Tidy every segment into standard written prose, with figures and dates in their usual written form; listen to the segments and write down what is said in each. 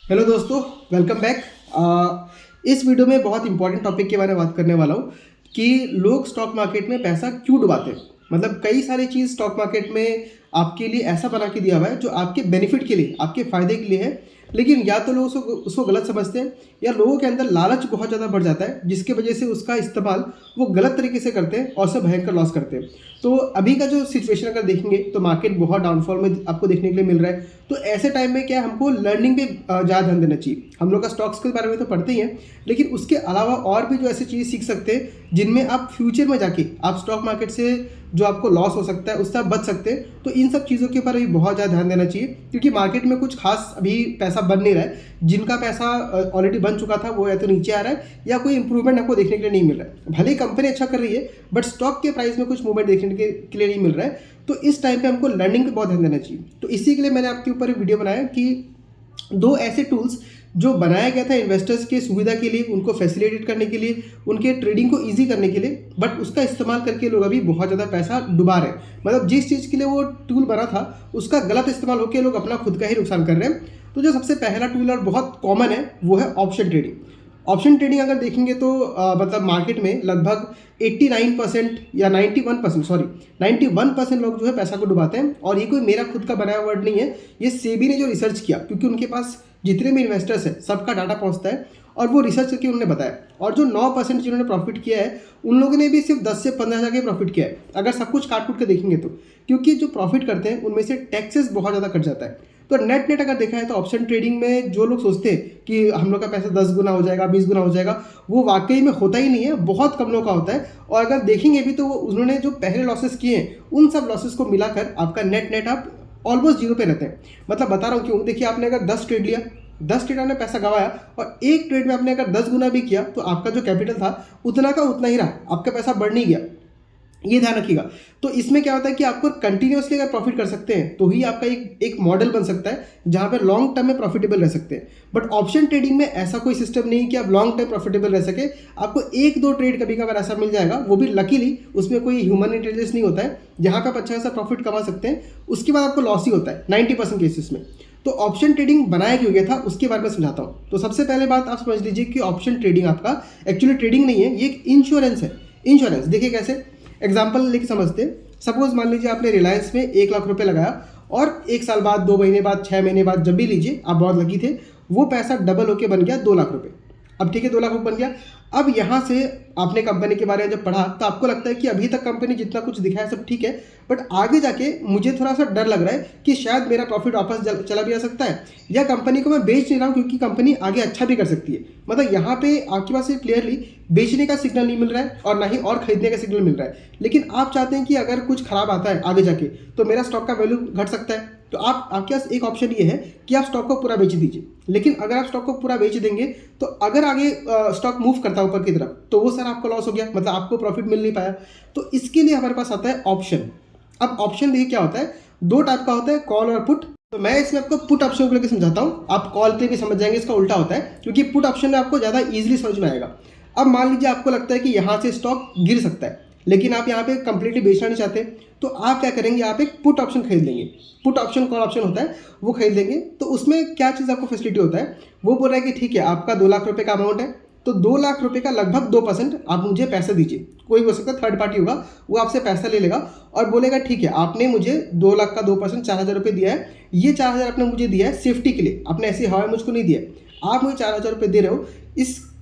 Hello दोस्तों, welcome back. इस video में बहुत इंपॉर्टेंट टॉपिक के बारे में बात करने वाला हूँ कि लोग स्टॉक मार्केट में पैसा क्यों डुबाते हैं। मतलब कई सारी चीज़ स्टॉक मार्केट में आपके लिए ऐसा बना के दिया हुआ है जो आपके बेनिफिट के लिए, आपके फ़ायदे के लिए है, लेकिन या तो लोग उसको गलत समझते हैं या लोगों के अंदर लालच बहुत ज़्यादा बढ़ जाता है, जिसके वजह से उसका इस्तेमाल वो गलत तरीके से करते हैं और उससे भयंकर लॉस करते हैं। तो अभी का जो सिचुएशन अगर देखेंगे तो मार्केट बहुत डाउनफॉल में आपको देखने के लिए मिल रहा है। तो ऐसे टाइम में क्या है, हमको लर्निंग पे ज़्यादा ध्यान देना चाहिए। हम लोग का स्टॉक्स के बारे में तो पढ़ते ही हैं, लेकिन उसके अलावा और भी जो ऐसी चीज़ सीख सकते हैं जिनमें आप फ्यूचर में जाके आप स्टॉक मार्केट से जो आपको लॉस हो सकता है उससे आप बच सकते हैं। तो इन सब चीज़ों के ऊपर भी बहुत ज़्यादा ध्यान देना चाहिए, क्योंकि मार्केट में कुछ खास अभी पैसा बन नहीं रहा है। जिनका पैसा ऑलरेडी बन चुका था वो या तो नीचे आ रहा है या कोई इंप्रूवमेंट आपको देखने के लिए नहीं मिल रहा है। भले ही कंपनी अच्छा कर रही है, बट स्टॉक के प्राइस में कुछ मूवमेंट देखने के लिए नहीं मिल रहा है। तो इस टाइम पे हमको लर्निंग पे बहुत ध्यान देना चाहिए। तो इसी के लिए मैंने आपके ऊपर वीडियो बनाया कि दो ऐसे टूल्स जो बनाया गया था इन्वेस्टर्स के सुविधा के लिए, उनको फैसिलिटेट करने के लिए, उनके ट्रेडिंग को इजी करने के लिए, बट उसका इस्तेमाल करके लोग अभी बहुत ज़्यादा पैसा डुबा रहे हैं। मतलब जिस चीज़ के लिए वो टूल बना था उसका गलत इस्तेमाल होकर लोग अपना खुद का ही नुकसान कर रहे हैं। तो जो सबसे पहला टूल और बहुत कॉमन है वो है ऑप्शन ट्रेडिंग। ऑप्शन ट्रेडिंग अगर देखेंगे तो मतलब मार्केट में लगभग 89% या 91% लोग जो है पैसा को डुबाते हैं। और ये कोई मेरा खुद का बनाया वर्ड नहीं है, ये सेबी ने जो रिसर्च किया, क्योंकि उनके पास जितने भी इन्वेस्टर्स हैं सबका डाटा पहुंचता है और वो रिसर्च करके उन्होंने बताया। और जो 9% जिन्होंने प्रॉफिट किया है उन लोगों ने भी सिर्फ 10 से 15 हज़ार का प्रॉफिट किया है, अगर सब कुछ काट कूट के देखेंगे तो। क्योंकि जो प्रॉफिट करते हैं उनमें से टैक्सेस बहुत ज़्यादा कट जाता है। तो नेट अगर देखा है तो ऑप्शन ट्रेडिंग में जो लोग सोचते हैं कि हम लोग का पैसा 10 गुना हो जाएगा, 20 गुना हो जाएगा, वो वाकई में होता ही नहीं है। बहुत कम लोग का होता है। और अगर देखेंगे भी तो उन्होंने जो पहले लॉसेस किए हैं उन सब लॉसेस को मिलाकर आपका नेट आप ऑलमोस्ट जीरो पे रहते हैं। मतलब बता रहा हूँ क्यों। देखिए, आपने अगर 10 ट्रेड लिया, 10 ट्रेड आपने पैसा गंवाया और एक ट्रेड में आपने अगर 10 गुना भी किया तो आपका जो कैपिटल था उतना का उतना ही रहा, आपका पैसा बढ़ नहीं गया। ये ध्यान रखिएगा। तो इसमें क्या होता है कि आपको कंटिन्यूअसली अगर प्रॉफिट कर सकते हैं तो ही आपका एक मॉडल बन सकता है जहां पे लॉन्ग टर्म में प्रॉफिटेबल रह सकते हैं। बट ऑप्शन ट्रेडिंग में ऐसा कोई सिस्टम नहीं कि आप लॉन्ग टर्म प्रॉफिटेबल रह सके। आपको एक दो ट्रेड कभी कभार ऐसा मिल जाएगा, वो भी लकीली, उसमें कोई ह्यूमन इंटेलिजेंस नहीं होता है, जहां पे आप अच्छा खासा प्रॉफिट कमा सकते हैं। उसके बाद आपको लॉस ही होता है 90% केसेस में। तो ऑप्शन ट्रेडिंग बनाया क्यों गया था उसके बारे में समझाता हूँ। तो सबसे पहले बात आप समझ लीजिए कि ऑप्शन ट्रेडिंग आपका एक्चुअली ट्रेडिंग नहीं है, ये एक इंश्योरेंस है। इंश्योरेंस देखिए कैसे, एग्जाम्पल लेके समझते हैं। सपोज मान लीजिए आपने रिलायंस में 1 लाख रुपए लगाया और 1 साल बाद, 2 महीने बाद, 6 महीने बाद, जब भी लीजिए, आप बहुत लकी थे, वो पैसा डबल होके बन गया 2 लाख रुपए। अब ठीक है, 2 लाख रुपये बन गया। अब यहाँ से आपने कंपनी के बारे में जब पढ़ा तो आपको लगता है कि अभी तक कंपनी जितना कुछ दिखाया सब ठीक है, बट आगे जाके मुझे थोड़ा सा डर लग रहा है कि शायद मेरा प्रॉफिट वापस चला भी आ सकता है, या कंपनी को मैं बेच नहीं रहा हूँ क्योंकि कंपनी आगे अच्छा भी कर सकती है। मतलब यहाँ पे आपके पास क्लियरली बेचने का सिग्नल नहीं मिल रहा है और ना ही और खरीदने का सिग्नल मिल रहा है। लेकिन आप चाहते हैं कि अगर कुछ खराब आता है आगे जाके तो मेरा स्टॉक का वैल्यू घट सकता है। तो आपके पास एक ऑप्शन ये है कि आप स्टॉक को पूरा बेच दीजिए। लेकिन अगर आप स्टॉक को पूरा बेच देंगे तो अगर आगे स्टॉक मूव करता है ऊपर की तरफ तो वो सर आपको लॉस हो गया, मतलब आपको प्रॉफिट मिल नहीं पाया। तो इसके लिए हमारे पास आता है ऑप्शन। अब ऑप्शन देखिए क्या होता है, दो टाइप का होता है, कॉल और पुट। तो मैं इसमें आपको पुट ऑप्शन को लेकर समझाता हूँ। आप कॉल पे भी समझ जाएंगे, इसका उल्टा होता है, क्योंकि पुट ऑप्शन में आपको ज़्यादा ईजिली समझ में आएगा। अब मान लीजिए आपको लगता है कि यहाँ से स्टॉक गिर सकता है, लेकिन आप यहाँ पे कंप्लीटली बेचना नहीं चाहते, तो आप क्या करेंगे, आप एक पुट ऑप्शन खरीद लेंगे। पुट ऑप्शन कॉल ऑप्शन होता है, वो खरीद लेंगे। तो उसमें क्या चीज़ आपको फैसिलिटी होता है, वो बोल रहा है कि ठीक है, आपका 2 लाख रुपए का अमाउंट है, तो 2 लाख रुपए का लगभग 2% आप मुझे पैसा दीजिए। कोई हो सकता है थर्ड पार्टी होगा, वो आपसे पैसा ले लेगा और बोलेगा ठीक है, आपने मुझे 2 लाख का 2% 4 हज़ार रुपये दिया है। ये 4 हज़ार आपने मुझे दिया है सेफ्टी के लिए, आपने ऐसी हवा मुझको नहीं दिया। आप मुझे 4 हज़ार रुपये दे रहे हो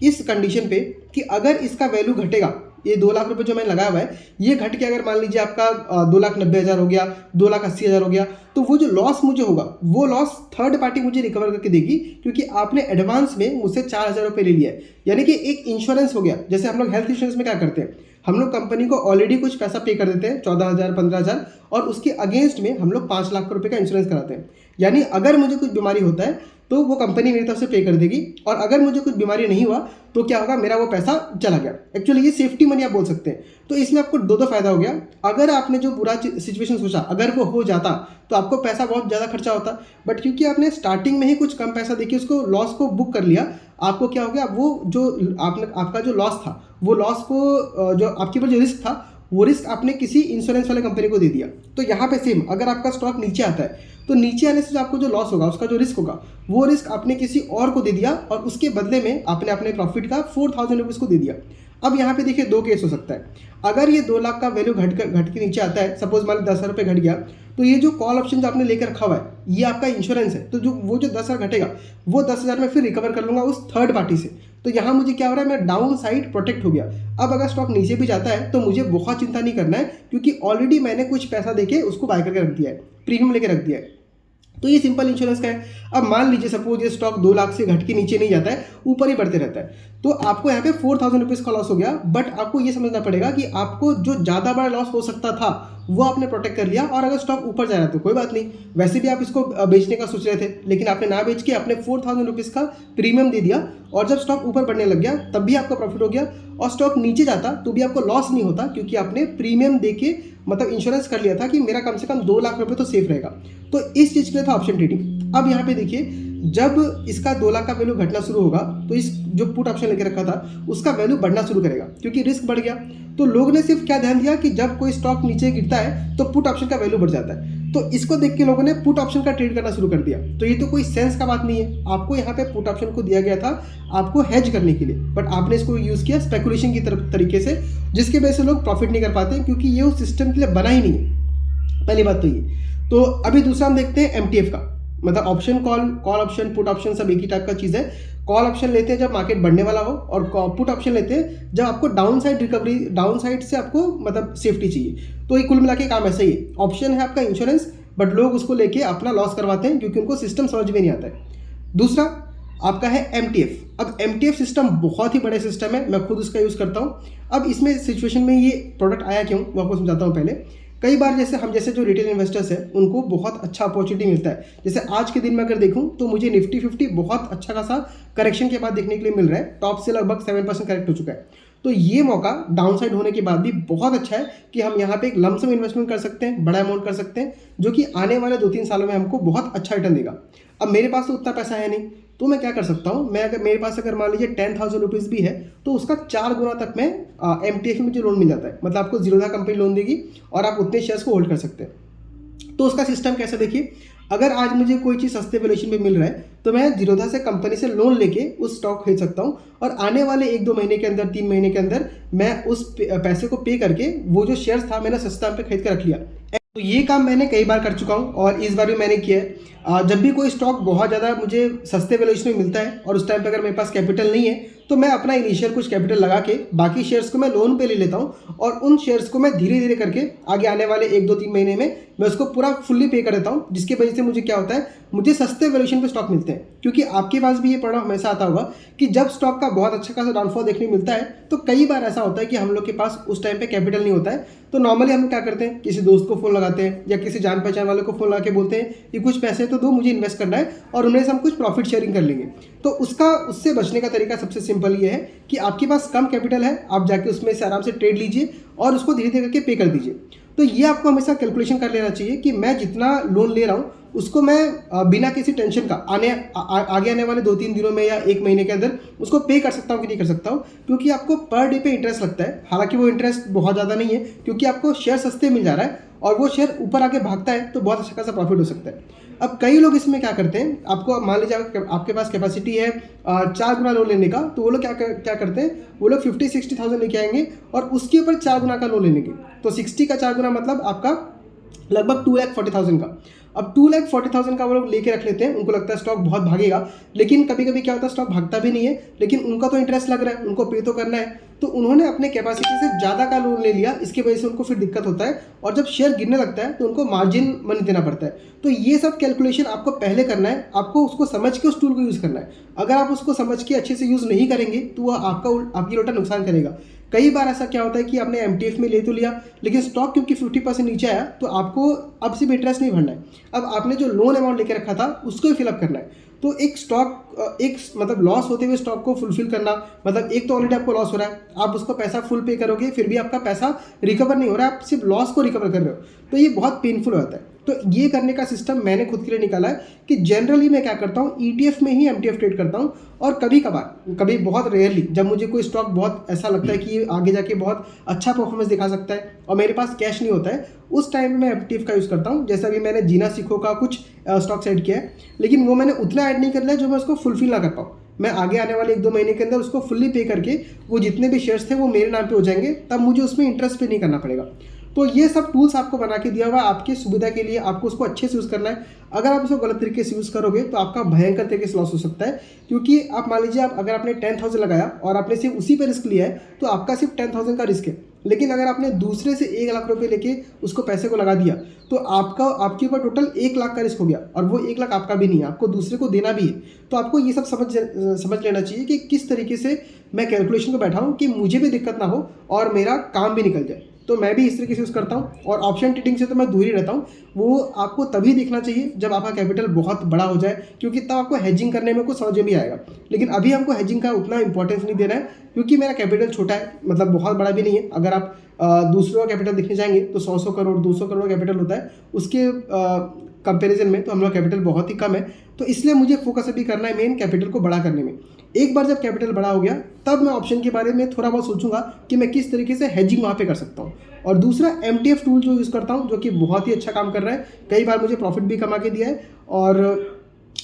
इस कंडीशन पे कि अगर इसका वैल्यू घटेगा, ये 2 लाख रुपए जो मैंने लगाया हुआ है, ये घट के अगर मान लीजिए आपका 2,90,000 हो गया, 2,80,000 हो गया, तो वो जो लॉस मुझे होगा वो लॉस थर्ड पार्टी मुझे रिकवर करके देगी, क्योंकि आपने एडवांस में मुझसे 4 हज़ार रुपये ले लिया है। यानी कि एक इंश्योरेंस हो गया। जैसे हम लोग हेल्थ इंश्योरेंस में क्या करते हैं, हम लोग कंपनी को ऑलरेडी कुछ पैसा पे कर देते हैं, 14,000 15,000, और उसके अगेंस्ट में हम लोग 5 लाख रुपए का इंश्योरेंस कराते हैं। यानी अगर मुझे कुछ बीमारी होता है तो वो कंपनी मेरी तरफ से पे कर देगी, और अगर मुझे कुछ बीमारी नहीं हुआ तो क्या होगा, मेरा वो पैसा चला गया। एक्चुअली ये सेफ्टी मनी आप बोल सकते हैं। तो इसमें आपको दो फायदा हो गया। अगर आपने जो बुरा सिचुएशन सोचा, अगर वो हो जाता तो आपको पैसा बहुत ज़्यादा खर्चा होता, बट क्योंकि आपने स्टार्टिंग में ही कुछ कम पैसा देके उसको लॉस को बुक कर लिया, आपको क्या हो गया, वो जो आपका जो लॉस था, वो लॉस को जो आपके ऊपर जो रिस्क था, वो रिस्क आपने किसी इंश्योरेंस वाले कंपनी को दे दिया। तो यहाँ पे सेम, अगर आपका स्टॉक नीचे आता है तो नीचे आने से जो आपको जो लॉस होगा, उसका जो रिस्क होगा, वो रिस्क आपने किसी और को दे दिया और उसके बदले में आपने अपने प्रॉफिट का 4000 रुपीज़ को दे दिया। अब यहाँ पे देखिए दो केस हो सकता है। अगर ये 2 लाख का वैल्यू घट के नीचे आता है, सपोज मान लो 10,000 रुपये घट गया, तो ये जो कॉल ऑप्शन जो आपने लेकर रखा हुआ है ये आपका इंश्योरेंस है। तो जो 10,000 घटेगा वो 10,000 में फिर रिकवर कर लूँगा उस थर्ड पार्टी से। तो यहाँ मुझे क्या हो रहा है, मैं डाउन साइड प्रोटेक्ट हो गया। अब अगर स्टॉक नीचे भी जाता है तो मुझे बहुत चिंता नहीं करना है, क्योंकि ऑलरेडी मैंने कुछ पैसा देके उसको बाय करके रख दिया है, प्रीमियम लेके रख दिया है। तो ये सिंपल इंश्योरेंस का है। अब मान लीजिए सपोज ये स्टॉक 2 लाख से घट के नीचे नहीं जाता है, ऊपर ही बढ़ते रहता है, तो आपको यहाँ पे 4000 रुपीज़ का लॉस हो गया। बट आपको ये समझना पड़ेगा कि आपको जो ज़्यादा बड़ा लॉस हो सकता था वो आपने प्रोटेक्ट कर लिया, और अगर स्टॉक ऊपर जा रहा है तो कोई बात नहीं। वैसे भी आप इसको बेचने का सोच रहे थे, लेकिन आपने ना बेच के अपने 4000 रुपीज़ का प्रीमियम दे दिया, और जब स्टॉक ऊपर बढ़ने लग गया तब भी आपका प्रॉफिट हो गया, और स्टॉक नीचे जाता तो भी आपको लॉस नहीं होता, क्योंकि आपने प्रीमियम दे के मतलब इंश्योरेंस कर लिया था कि मेरा कम से कम 2 लाख रुपए तो सेफ रहेगा। तो इस चीज़ के लिए था ऑप्शन ट्रेडिंग। अब यहाँ पे देखिए, जब इसका 2 लाख का वैल्यू घटना शुरू होगा तो इस जो पुट ऑप्शन लेके रखा था उसका वैल्यू बढ़ना शुरू करेगा, क्योंकि रिस्क बढ़ गया। तो लोगों ने सिर्फ क्या ध्यान दिया कि जब कोई स्टॉक नीचे गिरता है तो पुट ऑप्शन का वैल्यू बढ़ जाता है, तो इसको देख के लोगों ने पुट ऑप्शन का ट्रेड करना शुरू कर दिया। तो ये तो कोई सेंस का बात नहीं है। आपको यहाँ पे पुट ऑप्शन को दिया गया था आपको हेज करने के लिए, बट आपने इसको यूज़ किया स्पेकुलेशन की तरफ तरीके से, जिसके वजह से लोग प्रॉफिट नहीं कर पाते, क्योंकि ये उस सिस्टम के लिए बना ही नहीं है। पहली बात तो ये। तो अभी दूसरा हम देखते हैं एमटीएफ का, मतलब option call option put option सब एक ही टाइप का चीज़ है। कॉल ऑप्शन लेते हैं जब मार्केट बढ़ने वाला हो, और पुट ऑप्शन लेते हैं जब आपको down side recovery, down side से आपको मतलब सेफ्टी चाहिए। तो ये कुल मिला के काम ऐसा ही है। ऑप्शन है आपका इंश्योरेंस, बट लोग उसको लेके अपना लॉस करवाते हैं क्योंकि उनको सिस्टम समझ में नहीं आता है। दूसरा आपका है एमटीएफ। अब एमटीएफ सिस्टम बहुत ही बड़े सिस्टम है, मैं खुद उसका यूज़ करता हूँ। अब इसमें सिचुएशन में ये प्रोडक्ट आया क्यों वो आपको समझाता हूँ। पहले कई बार जैसे जो रिटेल इन्वेस्टर्स हैं उनको बहुत अच्छा अपॉर्चुनिटी मिलता है। जैसे आज के दिन में अगर देखूं तो मुझे निफ्टी 50 बहुत अच्छा खासा करेक्शन के बाद देखने के लिए मिल रहा है, टॉप से लगभग 7% करेक्ट हो चुका है। तो ये मौका डाउन साइड होने के बाद भी बहुत अच्छा है कि हम यहाँ पे एक लमसम इन्वेस्टमेंट कर सकते हैं, बड़ा अमाउंट कर सकते हैं, जो कि आने वाले 2-3 सालों में हमको बहुत अच्छा रिटर्न देगा। अब मेरे पास तो उतना पैसा है नहीं, तो मैं क्या कर सकता हूँ, मैं अगर मेरे पास अगर मान लीजिए 10,000 रुपीज़ भी है तो उसका 4 गुना तक में एमटीएफ में मुझे लोन मिल जाता है। मतलब आपको जीरोधा कंपनी लोन देगी और आप उतने शेयर्स को होल्ड कर सकते हैं। तो उसका सिस्टम कैसा देखिए, अगर आज मुझे कोई चीज़ सस्ते वैल्यूएशन पे मिल रहा है तो मैं जीरोधा से कंपनी से लोन लेके उस स्टॉक खरीद सकता हूँ, और आने वाले 1-2 महीने के अंदर 3 महीने के अंदर मैं उस पैसे को पे करके वो जो शेयर्स था मैंने सस्ता पे खरीद कर रख लिया। तो ये काम मैंने कई बार कर चुका हूँ और इस बार भी मैंने किया है। जब भी कोई स्टॉक बहुत ज़्यादा मुझे सस्ते वैल्यूएशन में मिलता है और उस टाइम पे अगर मेरे पास कैपिटल नहीं है तो मैं अपना इनिशियल कुछ कैपिटल लगा के बाकी शेयर्स को मैं लोन पे ले लेता हूँ, और उन शेयर्स को मैं धीरे धीरे करके आगे आने वाले 1-2-3 महीने में मैं उसको पूरा फुल्ली पे कर देता हूँ, जिसकी वजह से मुझे क्या होता है, मुझे सस्ते वैल्यूएशन पे स्टॉक मिलते हैं। क्योंकि आपके पास भी ये पढ़ना हमेशा आता होगा कि जब स्टॉक का बहुत अच्छा खासा डाउनफॉल देखने को मिलता है तो कई बार ऐसा होता है कि हम लोग के पास उस टाइम पे कैपिटल नहीं होता है। तो नॉर्मली हम लोग क्या करते हैं, किसी दोस्त को फ़ोन लगाते हैं या किसी जान पहचान वाले को फ़ोन लगा के बोलते हैं कि कुछ पैसे तो दो, मुझे इन्वेस्ट करना है, और उनमें से हम कुछ प्रॉफिट शेयरिंग कर लेंगे। तो उससे बचने का तरीका सबसे सिंपल ये है कि आपके पास कम कैपिटल है, आप जाके उसमें से आराम से ट्रेड लीजिए और उसको धीरे धीरे करके पे कर दीजिए। तो ये आपको हमेशा कैलकुलेशन कर लेना चाहिए कि मैं जितना लोन ले रहा हूँ उसको मैं बिना किसी टेंशन का आगे आने वाले 2-3 दिनों में या 1 महीने के अंदर उसको पे कर सकता हूँ कि नहीं कर सकता हूँ, क्योंकि आपको पर डे पे इंटरेस्ट लगता है। हालांकि वो इंटरेस्ट बहुत ज़्यादा नहीं है, क्योंकि आपको शेयर सस्ते मिल जा रहा है और वो शेयर ऊपर आके भागता है तो बहुत अच्छा खासा प्रॉफिट हो सकता है। अब कई लोग इसमें क्या करते हैं, आपको मान लीजिए आपके पास कैपेसिटी है 4 गुना लोन लेने का, तो वो लोग क्या करते हैं, वो लोग 50-60,000 लेके आएंगे और उसके ऊपर 4 गुना का लोन ले लेंगे। तो 60 का 4 गुना मतलब आपका लगभग 2,40,000 का। अब 2,40,000 का वो लोग लेके रख लेते हैं, उनको लगता है स्टॉक बहुत भागेगा, लेकिन कभी कभी क्या होता है स्टॉक भागता भी नहीं है, लेकिन उनका तो इंटरेस्ट लग रहा है, उनको पे तो करना है, तो उन्होंने अपने कैपेसिटी से ज़्यादा का लोन ले लिया। इसकी वजह से उनको फिर दिक्कत होता है, और जब शेयर गिरने लगता है तो उनको मार्जिन मनी देना पड़ता है। तो ये सब कैलकुलेशन आपको पहले करना है, आपको उसको समझ के उस टूल को यूज़ करना है। अगर आप उसको समझ के अच्छे से यूज़ नहीं करेंगे तो वह आपकी उल्टा नुकसान करेगा। कई बार ऐसा क्या होता है कि आपने एमटीएफ में ले तो लिया, लेकिन स्टॉक क्योंकि 50% नीचे आया तो आपको अब सिर्फ इंटरेस्ट नहीं भरना है, अब आपने जो लोन अमाउंट लेके रखा था उसको ही फिलअप करना है। तो एक मतलब लॉस होते हुए स्टॉक को फुलफिल करना, मतलब एक तो ऑलरेडी आपको लॉस हो रहा है, आप उसको पैसा फुल पे करोगे फिर भी आपका पैसा रिकवर नहीं हो रहा है, आप सिर्फ लॉस को रिकवर कर रहे हो, तो ये बहुत पेनफुल होता है। तो ये करने का सिस्टम मैंने खुद के लिए निकाला है कि जनरली मैं क्या करता हूँ, ETF में ही MTF ट्रेड करता हूँ। और कभी कभार, कभी बहुत रेयरली, जब मुझे कोई स्टॉक बहुत ऐसा लगता है कि ये आगे जाके बहुत अच्छा परफॉर्मेंस दिखा सकता है और मेरे पास कैश नहीं होता है, उस टाइम में मैं MTF का यूज़ करता हूँ। जैसे अभी मैंने जीना सीखो का कुछ स्टॉक्स ऐड किया है, लेकिन वो मैंने उतना ऐड नहीं कर लिया जो मैं उसको फुलफिल ना कर पाऊँ। मैं आगे आने वाले 1-2 महीने के अंदर उसको फुल्ली पे करके वो जितने भी शेयर्स थे वो मेरे नाम पे हो जाएंगे, तब मुझे उसमें इंटरेस्ट पे नहीं करना पड़ेगा। तो ये सब टूल्स आपको बना के दिया हुआ है आपकी सुविधा के लिए, आपको उसको अच्छे से यूज़ करना है। अगर आप उसको गलत तरीके से यूज़ करोगे तो आपका भयंकर तरीके से लॉस हो सकता है, क्योंकि आप मान लीजिए अगर आपने 10,000 लगाया और आपने सिर्फ उसी पे रिस्क लिया है तो आपका सिर्फ 10,000 का रिस्क है। लेकिन अगर आपने दूसरे से 1 लाख रुपये लेके उसको पैसे को लगा दिया तो आपके ऊपर टोटल 1 लाख का रिस्क हो गया, और वो 1 लाख आपका भी नहीं है, आपको दूसरे को देना भी है। तो आपको ये सब समझ लेना चाहिए कि किस तरीके से मैं कैलकुलेशन को बैठाऊँ कि मुझे भी दिक्कत ना हो और मेरा काम भी निकल जाए। तो मैं भी इस तरीके से यूज़ करता हूँ, और ऑप्शन ट्रेडिंग से तो मैं दूर ही रहता हूँ। वो आपको तभी देखना चाहिए जब आपका कैपिटल बहुत बड़ा हो जाए, क्योंकि तब आपको हेजिंग करने में कुछ समझ में भी आएगा। लेकिन अभी हमको हेजिंग का उतना इंपॉर्टेंस नहीं देना है, क्योंकि मेरा कैपिटल छोटा है, मतलब बहुत बड़ा भी नहीं है। अगर आप दूसरों का कैपिटल देखने जाएंगे तो 100 करोड़ 200 करोड़ कैपिटल होता है, उसके कंपैरिजन में तो हम लोग कैपिटल बहुत ही कम है। तो इसलिए मुझे फोकस अभी करना है मेन कैपिटल को बड़ा करने में। एक बार जब कैपिटल बड़ा हो गया तब मैं ऑप्शन के बारे में थोड़ा बहुत सोचूंगा कि मैं किस तरीके से हेजिंग वहाँ पे कर सकता हूँ। और दूसरा MTF टूल जो यूज़ करता हूँ, जो कि बहुत ही अच्छा काम कर रहा है, कई बार मुझे प्रॉफिट भी कमा के दिया है। और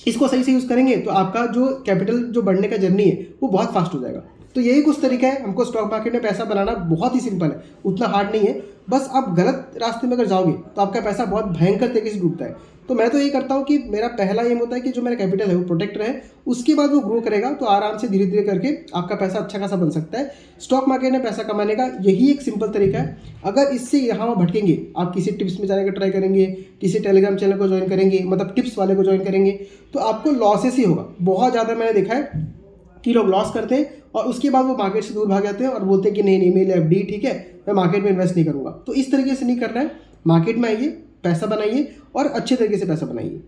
इसको सही से यूज़ करेंगे तो आपका जो कैपिटल जो बढ़ने का जर्नी है वो बहुत फास्ट हो जाएगा। तो यही कुछ तरीका है, हमको स्टॉक मार्केट में पैसा बनाना बहुत ही सिंपल है, उतना हार्ड नहीं है। बस आप गलत रास्ते में अगर जाओगे तो आपका पैसा बहुत भयंकर तरीके से डूबता है। तो मैं तो यही करता हूँ कि मेरा पहला एम होता है कि जो मेरा कैपिटल है वो प्रोटेक्ट रहे, उसके बाद वो ग्रो करेगा तो आराम से धीरे धीरे करके आपका पैसा अच्छा खासा बन सकता है। स्टॉक मार्केट में पैसा कमाने का यही एक सिंपल तरीका है। अगर इससे यहाँ वहाँ भटकेंगे, आप किसी टिप्स में जाने का ट्राई करेंगे, किसी टेलीग्राम चैनल को ज्वाइन करेंगे, मतलब टिप्स वाले को ज्वाइन करेंगे, तो आपको लॉसेस ही होगा। बहुत ज़्यादा मैंने देखा है कि लोग लॉस करते हैं और उसके बाद वो मार्केट से दूर भाग जाते हैं और बोलते हैं कि नहीं मेरे लिए FD ठीक है, मैं मार्केट में इन्वेस्ट नहीं करूँगा। तो इस तरीके से नहीं करना है, मार्केट में आइए, पैसा बनाइए और अच्छे तरीके से पैसा बनाइए।